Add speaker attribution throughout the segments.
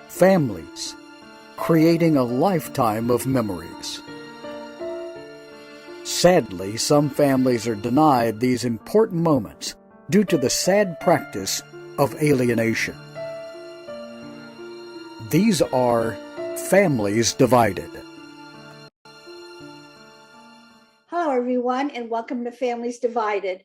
Speaker 1: families, creating a lifetime of memories. Sadly, some families are denied these important moments due to the sad practice of alienation. These are families divided.
Speaker 2: Hello, everyone, and welcome to Families Divided.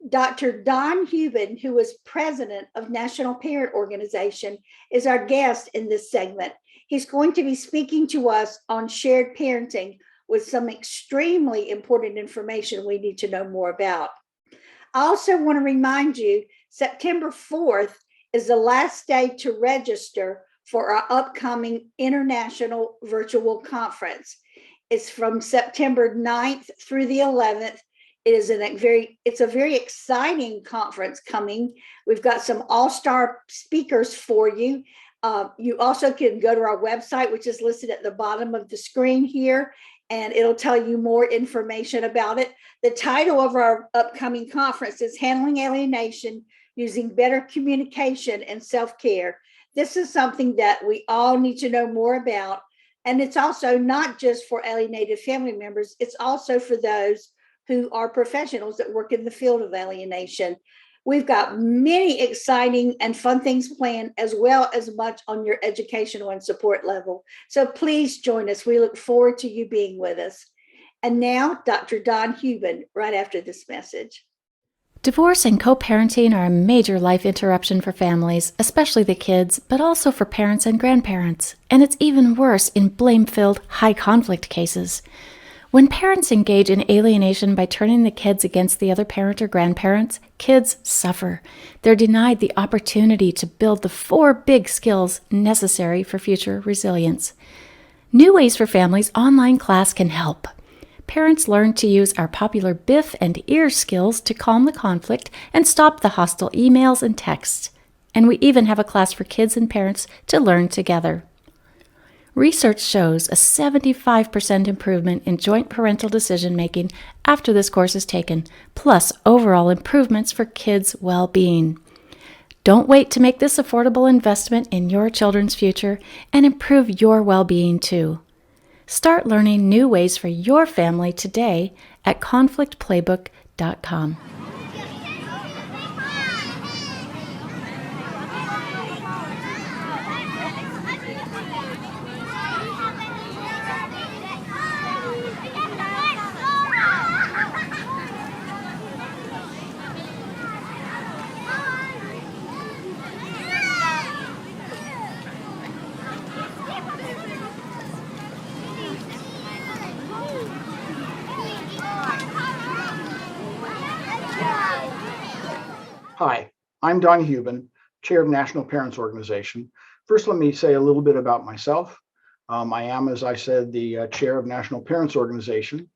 Speaker 2: Dr. Hubin, who is president of National Parent Organization, is our guest in this segment. He's going to be speaking to us on shared parenting with some extremely important information we need to know more about. I also want to remind you, September 4th is the last day to register for our upcoming international virtual conference. It's from September 9th through the 11th. It's a very exciting conference coming. We've got some all-star speakers for you. You also can go to our website, which is listed at the bottom of the screen here, and it'll tell you more information about it. The title of our upcoming conference is Handling Alienation Using Better Communication and Self-Care. This is something that we all need to know more about. And it's also not just for alienated family members, it's also for those who are professionals that work in the field of alienation. We've got many exciting and fun things planned, as well as much on your educational and support level. So please join us. We look forward to you being with us. And now, Dr. Hubin, right after this message.
Speaker 3: Divorce and co-parenting are a major life interruption for families, especially the kids, but also for parents and grandparents. And it's even worse in blame-filled, high-conflict cases. When parents engage in alienation by turning the kids against the other parent or grandparents, kids suffer. They're denied the opportunity to build the 4 big skills necessary for future resilience. New Ways for Families online class can help. Parents learn to use our popular BIF and EAR skills to calm the conflict and stop the hostile emails and texts. And we even have a class for kids and parents to learn together. Research shows a 75% improvement in joint parental decision-making after this course is taken, plus overall improvements for kids' well-being. Don't wait to make this affordable investment in your children's future and improve your well-being too. Start learning new ways for your family today at conflictplaybook.com.
Speaker 4: Hi, I'm Dr Hubin, Chair of National Parents Organization. First, let me say a little bit about myself. I am, as I said, the Chair of National Parents Organization,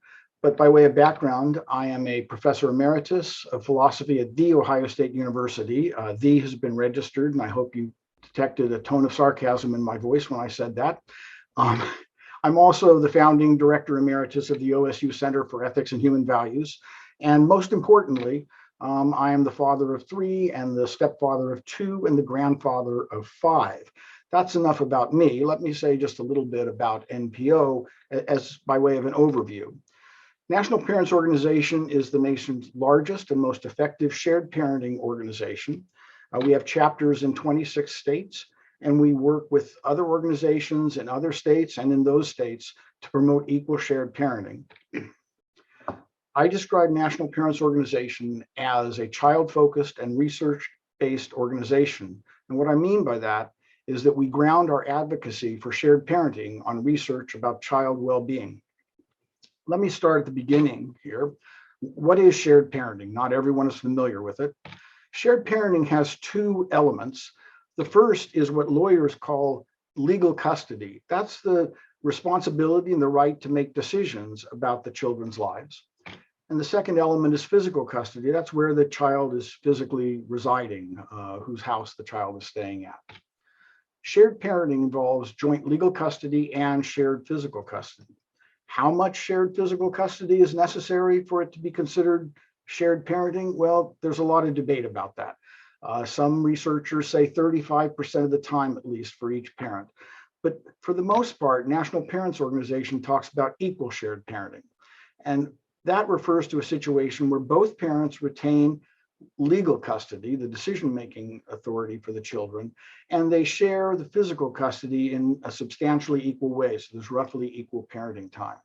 Speaker 4: but by way of background, I am a Professor Emeritus of Philosophy at The Ohio State University. The has been registered, and I hope you detected a tone of sarcasm in my voice when I said that. I'm also the Founding Director Emeritus of the OSU Center for Ethics and Human Values, and most importantly, I am the father of 3 and the stepfather of 2 and the grandfather of 5. That's enough about me. Let me say just a little bit about NPO as by way of an overview. National Parents Organization is the nation's largest and most effective shared parenting organization. We have chapters in 26 states, and we work with other organizations in other states and in those states to promote equal shared parenting. I describe National Parents Organization as a child-focused and research-based organization. And what I mean by that is that we ground our advocacy for shared parenting on research about child well-being. Let me start at the beginning here. What is shared parenting? Not everyone is familiar with it. Shared parenting has 2 elements. The first is what lawyers call legal custody. That's the responsibility and the right to make decisions about the children's lives. And the second element is physical custody. That's where the child is physically residing, whose house the child is staying at. Shared parenting involves joint legal custody and shared physical custody. How much shared physical custody is necessary for it to be considered shared parenting? Well, there's a lot of debate about that. Some researchers say 35% of the time, at least, for each parent. But for the most part, National Parents Organization talks about equal shared parenting. And that refers to a situation where both parents retain legal custody, the decision-making authority for the children, and they share the physical custody in a substantially equal way. So there's roughly equal parenting time.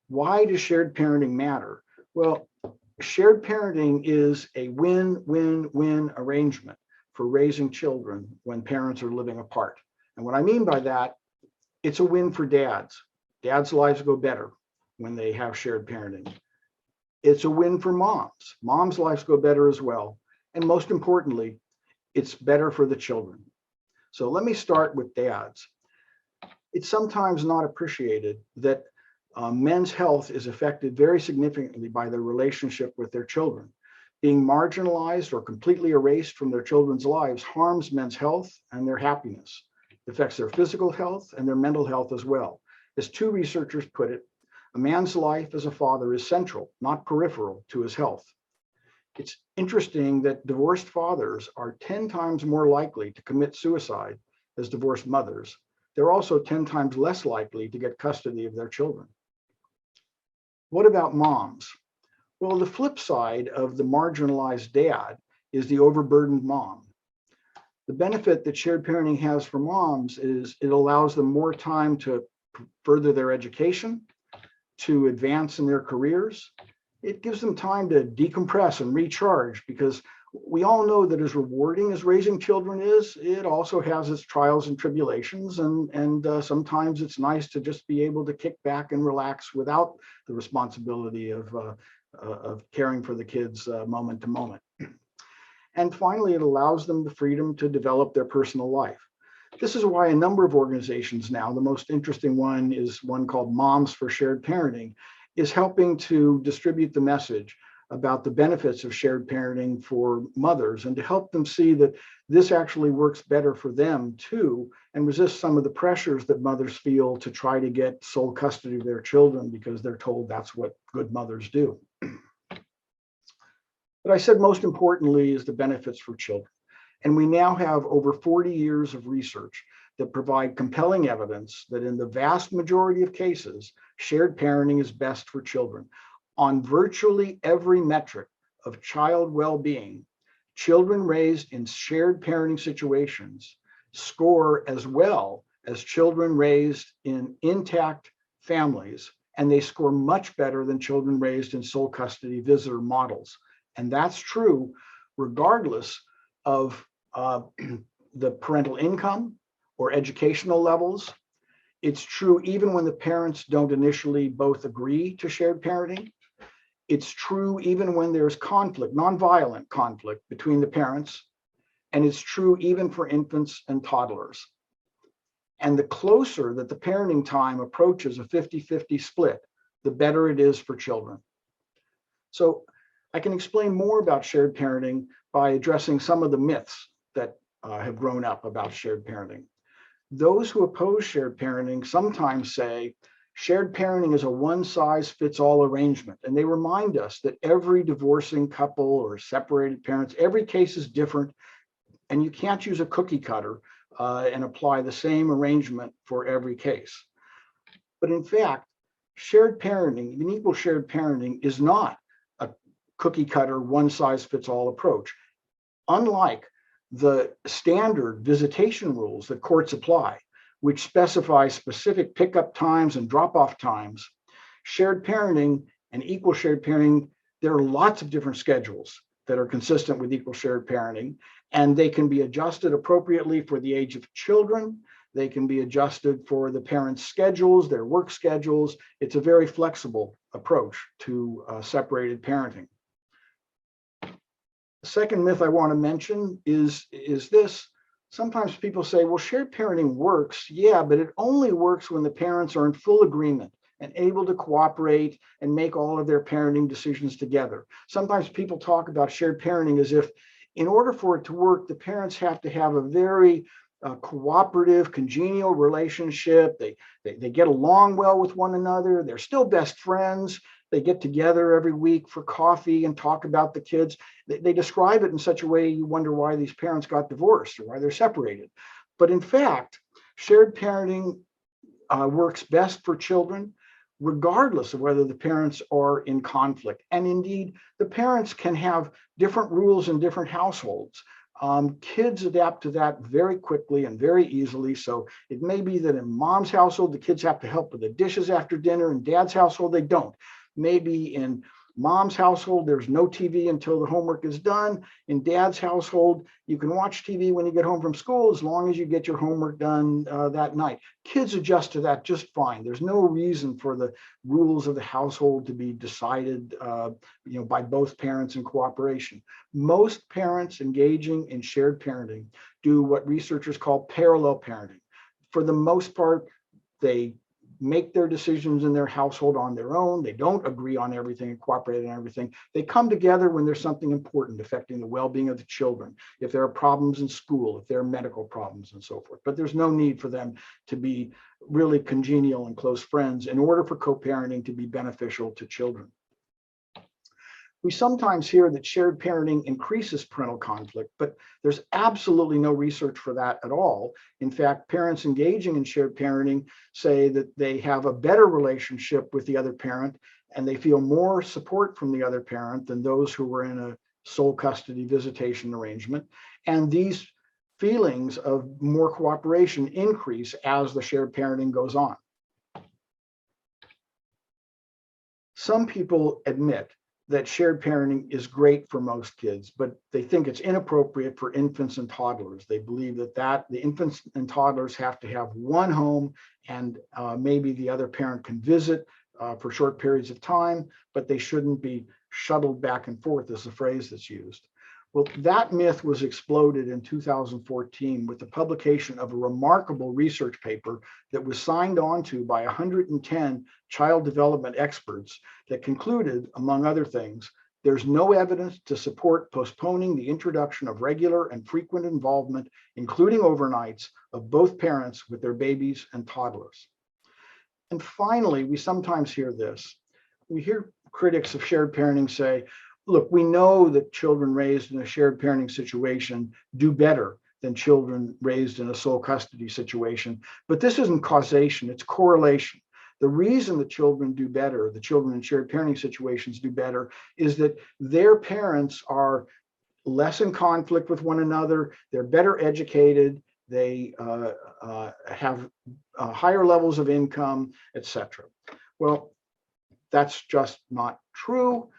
Speaker 4: Why does shared parenting matter? Well, shared parenting is a win-win-win arrangement for raising children when parents are living apart. And what I mean by that, it's a win for dads. Dads' lives go better when they have shared parenting. It's a win for moms. Moms' lives go better as well. And most importantly, it's better for the children. So let me start with dads. It's sometimes not appreciated that men's health is affected very significantly by their relationship with their children. Being marginalized or completely erased from their children's lives harms men's health and their happiness. It affects their physical health and their mental health as well. As two researchers put it, a man's life as a father is central, not peripheral, to his health. It's interesting that divorced fathers are 10 times more likely to commit suicide as divorced mothers. They're also 10 times less likely to get custody of their children. What about moms? Well, the flip side of the marginalized dad is the overburdened mom. The benefit that shared parenting has for moms is it allows them more time to further their education, to advance in their careers. It gives them time to decompress and recharge, because we all know that as rewarding as raising children is, it also has its trials and tribulations. And sometimes it's nice to just be able to kick back and relax without the responsibility of caring for the kids moment to moment. And finally, it allows them the freedom to develop their personal life. This is why a number of organizations now, the most interesting one is one called Moms for Shared Parenting, is helping to distribute the message about the benefits of shared parenting for mothers, and to help them see that this actually works better for them too, and resist some of the pressures that mothers feel to try to get sole custody of their children because they're told that's what good mothers do. But I said most importantly is the benefits for children. And we now have over 40 years of research that provide compelling evidence that in the vast majority of cases, shared parenting is best for children. On virtually every metric of child well-being, children raised in shared parenting situations score as well as children raised in intact families, and they score much better than children raised in sole custody visitor models. And that's true regardless of the parental income or educational levels. It's true even when the parents don't initially both agree to shared parenting. It's true even when there's conflict, nonviolent conflict between the parents. And it's true even for infants and toddlers. And the closer that the parenting time approaches a 50-50 split, the better it is for children. So I can explain more about shared parenting by addressing some of the myths that have grown up about shared parenting. Those who oppose shared parenting sometimes say shared parenting is a one-size-fits-all arrangement, and they remind us that every divorcing couple or separated parents, every case is different, and you can't use a cookie cutter and apply the same arrangement for every case. But in fact, shared parenting, an equal shared parenting, is not a cookie cutter, one-size-fits-all approach. Unlike the standard visitation rules that courts apply, which specify specific pickup times and drop-off times, shared parenting and equal shared parenting, there are lots of different schedules that are consistent with equal shared parenting, and they can be adjusted appropriately for the age of children. They can be adjusted for the parents' schedules, their work schedules. It's a very flexible approach to separated parenting. The second myth I want to mention is this. Sometimes people say, well, shared parenting works. Yeah, but it only works when the parents are in full agreement and able to cooperate and make all of their parenting decisions together. Sometimes people talk about shared parenting as if in order for it to work, the parents have to have a very cooperative, congenial relationship. They get along well with one another. They're still best friends. They get together every week for coffee and talk about the kids. They describe it in such a way you wonder why these parents got divorced or why they're separated. But in fact, shared parenting works best for children, regardless of whether the parents are in conflict. And indeed, the parents can have different rules in different households. Kids adapt to that very quickly and very easily. So it may be that in mom's household, the kids have to help with the dishes after dinner. In dad's household, they don't. Maybe in mom's household, there's no TV until the homework is done. In dad's household, you can watch TV when you get home from school, as long as you get your homework done that night. Kids adjust to that just fine. There's no reason for the rules of the household to be decided by both parents in cooperation. Most parents engaging in shared parenting do what researchers call parallel parenting. For the most part, they make their decisions in their household on their own. They don't agree on everything and cooperate on everything. They come together when there's something important affecting the well-being of the children, if there are problems in school, if there are medical problems and so forth. But there's no need for them to be really congenial and close friends in order for co-parenting to be beneficial to children. We sometimes hear that shared parenting increases parental conflict, but there's absolutely no research for that at all. In fact, parents engaging in shared parenting say that they have a better relationship with the other parent and they feel more support from the other parent than those who were in a sole custody visitation arrangement. And these feelings of more cooperation increase as the shared parenting goes on. Some people admit that shared parenting is great for most kids, but they think it's inappropriate for infants and toddlers. They believe that the infants and toddlers have to have one home and maybe the other parent can visit for short periods of time, but they shouldn't be shuttled back and forth, is the phrase that's used. Well, that myth was exploded in 2014 with the publication of a remarkable research paper that was signed on to by 110 child development experts that concluded, among other things, there's no evidence to support postponing the introduction of regular and frequent involvement, including overnights, of both parents with their babies and toddlers. And finally, we sometimes hear this. We hear critics of shared parenting say, look, we know that children raised in a shared parenting situation do better than children raised in a sole custody situation, but this isn't causation, it's correlation. The reason that children do better, the children in shared parenting situations do better, is that their parents are less in conflict with one another, they're better educated, they have higher levels of income, etc. Well, that's just not true.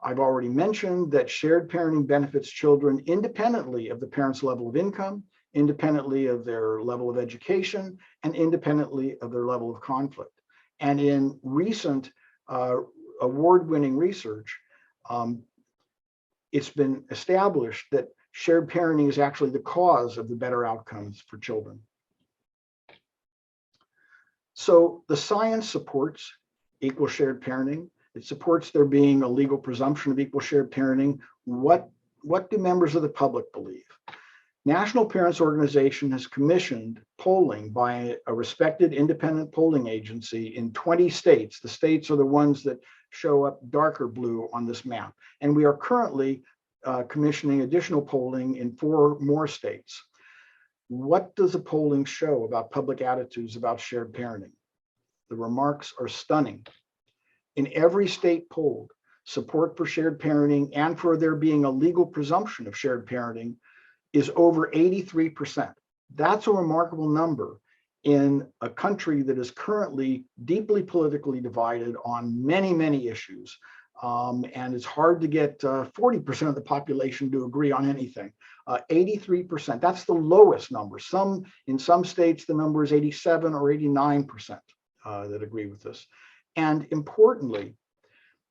Speaker 4: I've already mentioned that shared parenting benefits children independently of the parent's level of income, independently of their level of education, and independently of their level of conflict. And in recent award-winning research, it's been established that shared parenting is actually the cause of the better outcomes for children. So the science supports equal shared parenting. It supports there being a legal presumption of equal shared parenting. What do members of the public believe? National Parents Organization has commissioned polling by a respected independent polling agency in 20 states. The states are the ones that show up darker blue on this map. And we are currently commissioning additional polling in 4 more states. What does the polling show about public attitudes about shared parenting? The remarks are stunning. In every state polled, support for shared parenting and for there being a legal presumption of shared parenting is over 83%. That's a remarkable number in a country that is currently deeply politically divided on many, many issues. And it's hard to get 40% of the population to agree on anything. 83%, that's the lowest number. In some states, the number is 87 or 89% that agree with this. And importantly,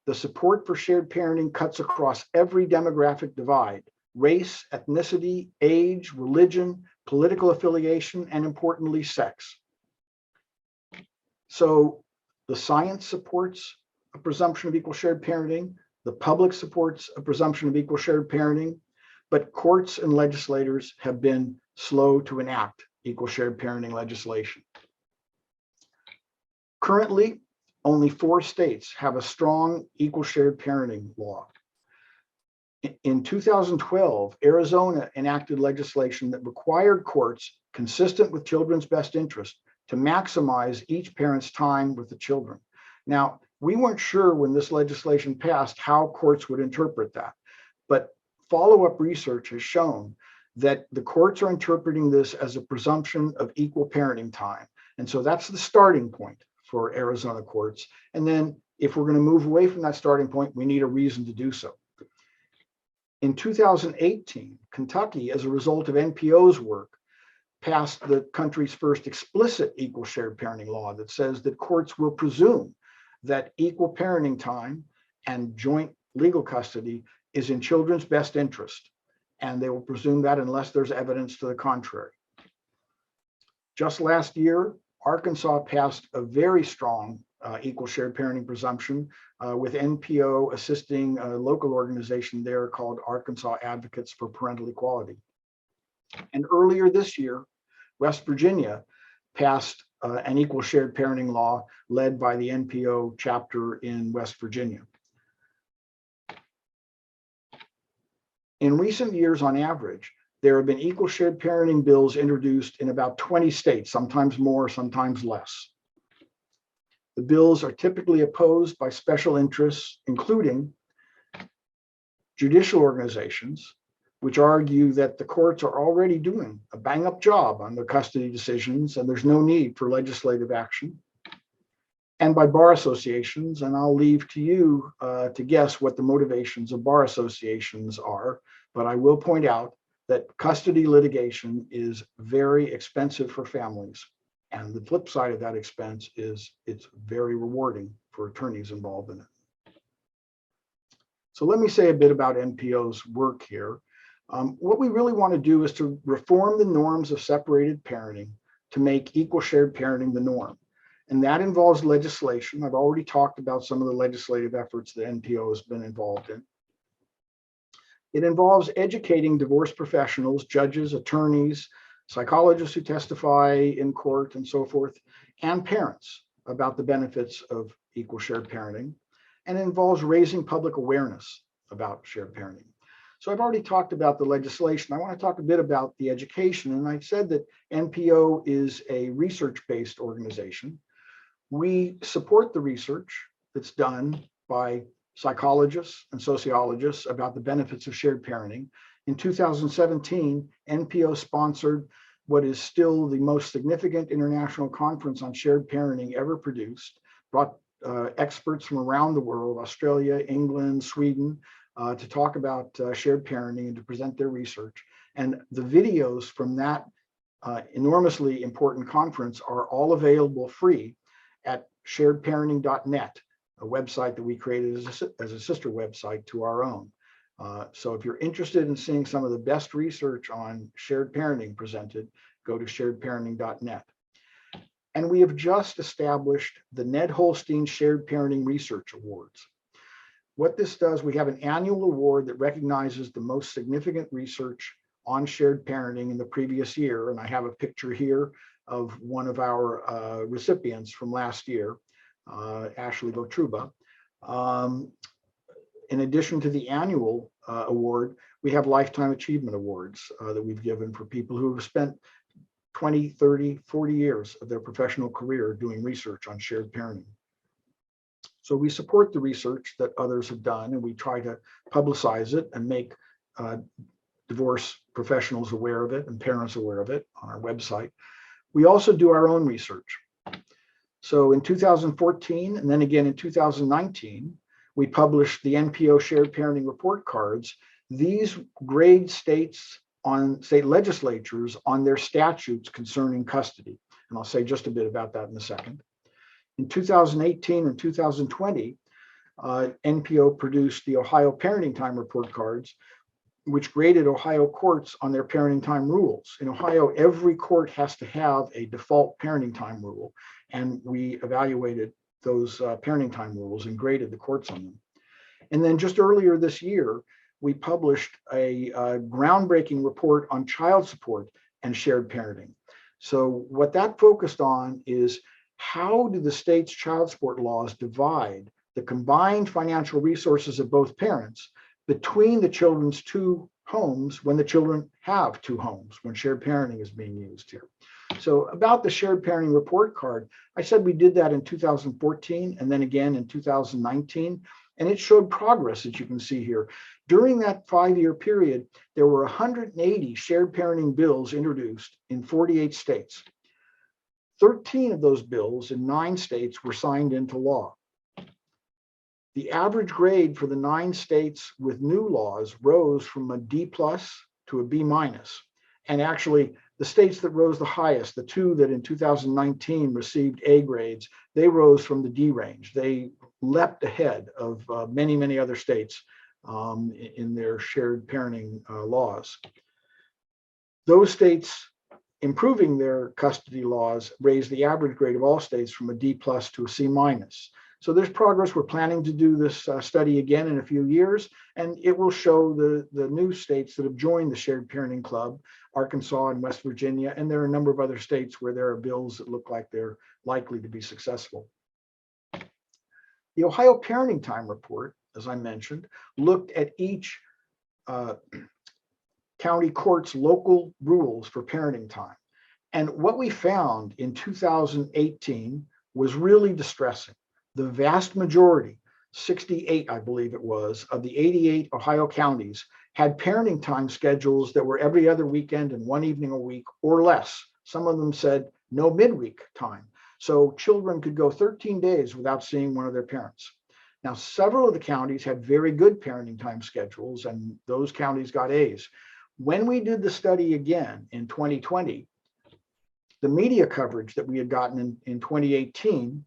Speaker 4: the support for shared parenting cuts across every demographic divide: race, ethnicity, age, religion, political affiliation, and importantly, sex. So the science supports a presumption of equal shared parenting. The public supports a presumption of equal shared parenting, but courts and legislators have been slow to enact equal shared parenting legislation. Currently, only 4 states have a strong equal shared parenting law. In 2012, Arizona enacted legislation that required courts, consistent with children's best interest, to maximize each parent's time with the children. Now, we weren't sure when this legislation passed how courts would interpret that, but follow-up research has shown that the courts are interpreting this as a presumption of equal parenting time. And so that's the starting point for Arizona courts. And then if we're going to move away from that starting point, we need a reason to do so. In 2018, Kentucky, as a result of NPO's work, passed the country's first explicit equal shared parenting law that says that courts will presume that equal parenting time and joint legal custody is in children's best interest. And they will presume that unless there's evidence to the contrary. Just last year, Arkansas passed a very strong equal shared parenting presumption with NPO assisting a local organization there called Arkansas Advocates for Parental Equality. And earlier this year, West Virginia passed an equal shared parenting law led by the NPO chapter in West Virginia. In recent years, on average, there have been equal shared parenting bills introduced in about 20 states, sometimes more, sometimes less. The bills are typically opposed by special interests, including judicial organizations, which argue that the courts are already doing a bang-up job on their custody decisions and there's no need for legislative action, and by bar associations. And I'll leave to you to guess what the motivations of bar associations are, but I will point out that custody litigation is very expensive for families. And the flip side of that expense is it's very rewarding for attorneys involved in it. So let me say a bit about NPO's work here. What we really want to do is to reform the norms of separated parenting to make equal shared parenting the norm. And that involves legislation. I've already talked about some of the legislative efforts that NPO has been involved in. It involves educating divorce professionals, judges, attorneys, psychologists who testify in court and so forth, and parents about the benefits of equal shared parenting. And it involves raising public awareness about shared parenting. So I've already talked about the legislation. I want to talk a bit about the education. And I said that NPO is a research-based organization. We support the research that's done by psychologists and sociologists about the benefits of shared parenting. In 2017, NPO sponsored what is still the most significant international conference on shared parenting ever produced, brought experts from around the world, Australia, England, Sweden, to talk about shared parenting and to present their research. And the videos from that enormously important conference are all available free at sharedparenting.net, a website that we created as a sister website to our own. So if you're interested in seeing some of the best research on shared parenting presented, go to sharedparenting.net. And we have just established the Ned Holstein Shared Parenting Research Awards. What this does, we have an annual award that recognizes the most significant research on shared parenting in the previous year. And I have a picture here of one of our recipients from last year, Ashley Votruba. In addition to the annual award, we have lifetime achievement awards that we've given for people who have spent 20, 30, 40 years of their professional career doing research on shared parenting. So we support the research that others have done, and we try to publicize it and make divorce professionals aware of it and parents aware of it on our website. We also do our own research. So in 2014, and then again in 2019, we published the NPO Shared Parenting Report Cards. These grade state legislatures on their statutes concerning custody. And I'll say just a bit about that in a second. In 2018 and 2020, NPO produced the Ohio Parenting Time Report Cards, which graded Ohio courts on their parenting time rules. In Ohio, every court has to have a default parenting time rule, and we evaluated those parenting time rules and graded the courts on them. And then just earlier this year, we published a groundbreaking report on child support and shared parenting. So what that focused on is how do the state's child support laws divide the combined financial resources of both parents between the children's two homes when the children have two homes, when shared parenting is being used here. So about the shared parenting report card, I said we did that in 2014 and then again in 2019, and it showed progress, as you can see here. During that 5-year period, there were 180 shared parenting bills introduced in 48 states. 13 of those bills in 9 states were signed into law. The average grade for the 9 states with new laws rose from a D+ to a B-. And actually, the states that rose the highest, the 2 that in 2019 received A grades, they rose from the D range. They leapt ahead of many, many other states in their shared parenting laws. Those states improving their custody laws raised the average grade of all states from a D+ to a C-. So there's progress. We're planning to do this study again in a few years, and it will show the new states that have joined the Shared Parenting Club, Arkansas and West Virginia, and there are a number of other states where there are bills that look like they're likely to be successful. The Ohio Parenting Time Report, as I mentioned, looked at each county court's local rules for parenting time. And what we found in 2018 was really distressing. The vast majority, 68, I believe it was, of the 88 Ohio counties had parenting time schedules that were every other weekend and one evening a week or less. Some of them said no midweek time. So children could go 13 days without seeing one of their parents. Now, several of the counties had very good parenting time schedules, and those counties got A's. When we did the study again in 2020, the media coverage that we had gotten in 2018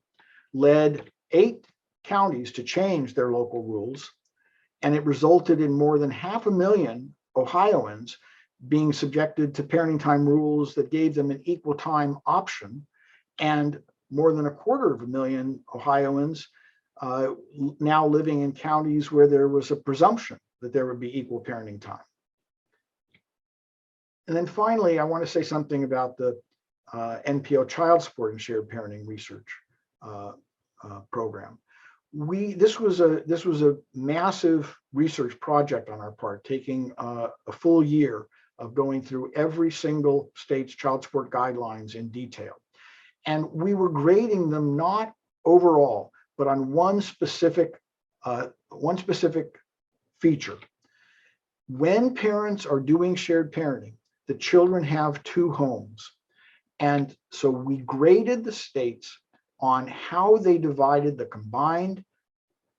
Speaker 4: led 8 counties to change their local rules, and it resulted in more than 500,000 Ohioans being subjected to parenting time rules that gave them an equal time option, and more than 250,000 Ohioans now living in counties where there was a presumption that there would be equal parenting time. And then finally, I want to say something about the NPO child support and shared parenting research program. This was a massive research project on our part, taking a full year of going through every single state's child support guidelines in detail. And we were grading them not overall, but on one specific feature. When parents are doing shared parenting, the children have 2 homes. And so we graded the states on how they divided the combined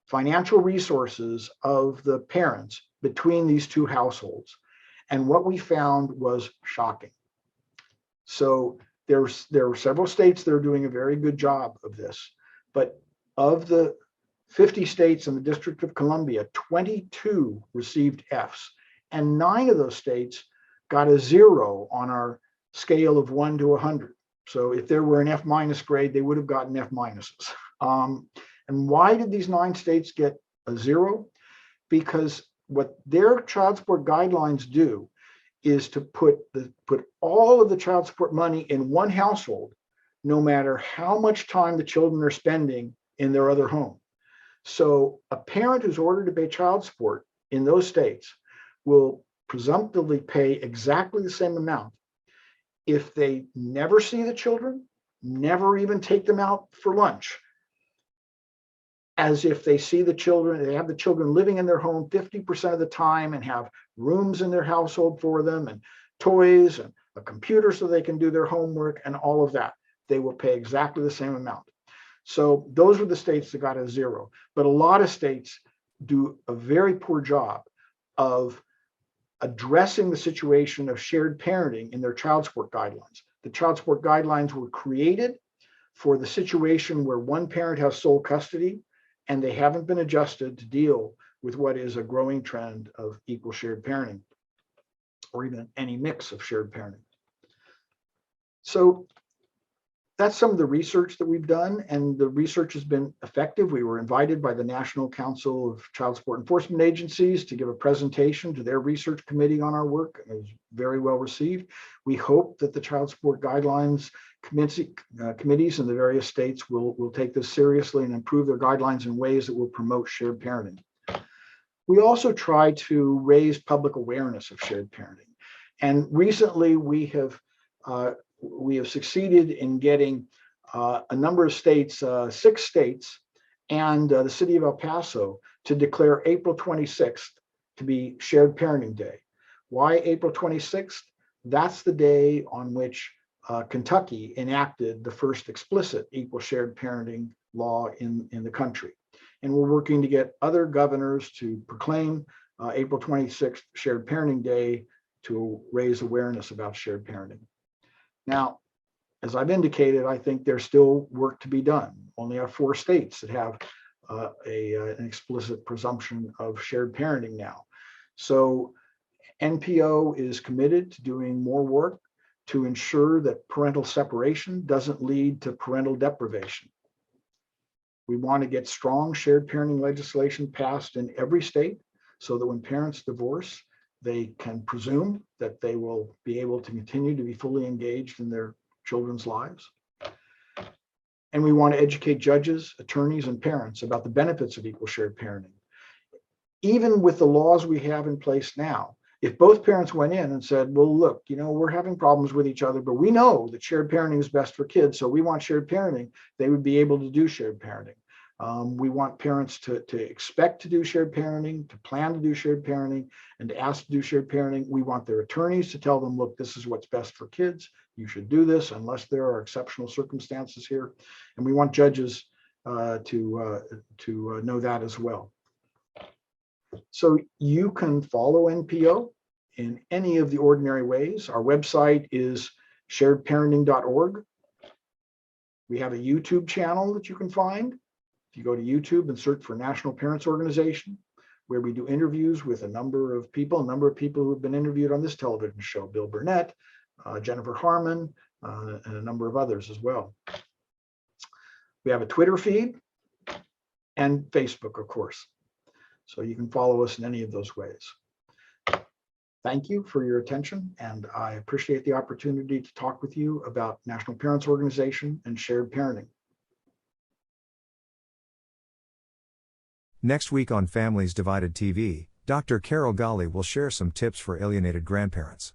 Speaker 4: financial resources of the parents between these 2 households. And what we found was shocking. So there are several states that are doing a very good job of this, but of the 50 states in the District of Columbia, 22 received Fs, and 9 of those states got a 0 on our scale of 1 to 100. So if there were an F- grade, they would have gotten F-. And why did these 9 states get a 0? Because what their child support guidelines do is to put all of the child support money in one household, no matter how much time the children are spending in their other home. So a parent who's ordered to pay child support in those states will presumptively pay exactly the same amount if they never see the children, never even take them out for lunch, as if they see the children, they have the children living in their home 50% of the time and have rooms in their household for them and toys and a computer so they can do their homework and all of that. They will pay exactly the same amount. So those were the states that got a 0. But a lot of states do a very poor job of addressing the situation of shared parenting in their child support guidelines. The child support guidelines were created for the situation where one parent has sole custody, and they haven't been adjusted to deal with what is a growing trend of equal shared parenting, or even any mix of shared parenting. So that's some of the research that we've done, and the research has been effective. We were invited by the National Council of Child Support Enforcement Agencies to give a presentation to their research committee on our work, and it was very well received. We hope that the child support guidelines committees in the various states will take this seriously and improve their guidelines in ways that will promote shared parenting. We also try to raise public awareness of shared parenting, and recently we have succeeded in getting a number of states, 6 states, and the city of El Paso to declare April 26th to be Shared Parenting Day. Why April 26th? That's the day on which Kentucky enacted the first explicit equal shared parenting law in the country. And we're working to get other governors to proclaim April 26th Shared Parenting Day to raise awareness about shared parenting. Now, as I've indicated, I think there's still work to be done. Only have 4 states that have an explicit presumption of shared parenting now. So NPO is committed to doing more work to ensure that parental separation doesn't lead to parental deprivation. We want to get strong shared parenting legislation passed in every state so that when parents divorce, they can presume that they will be able to continue to be fully engaged in their children's lives. And we want to educate judges, attorneys, and parents about the benefits of equal shared parenting. Even with the laws we have in place now, if both parents went in and said, well, look, we're having problems with each other, but we know that shared parenting is best for kids, so we want shared parenting, they would be able to do shared parenting. We want parents to expect to do shared parenting, to plan to do shared parenting, and to ask to do shared parenting. We want their attorneys to tell them, look, this is what's best for kids. You should do this unless there are exceptional circumstances here. And we want judges to know that as well. So you can follow NPO in any of the ordinary ways. Our website is sharedparenting.org. We have a YouTube channel that you can find. If you go to YouTube and search for National Parents Organization, where we do interviews with a number of people who have been interviewed on this television show, Bill Burnett, Jennifer Harmon, and a number of others as well. We have a Twitter feed and Facebook, of course. So you can follow us in any of those ways. Thank you for your attention, and I appreciate the opportunity to talk with you about National Parents Organization and shared parenting.
Speaker 5: Next week on Families Divided TV, Dr. Golly will share some tips for alienated grandparents.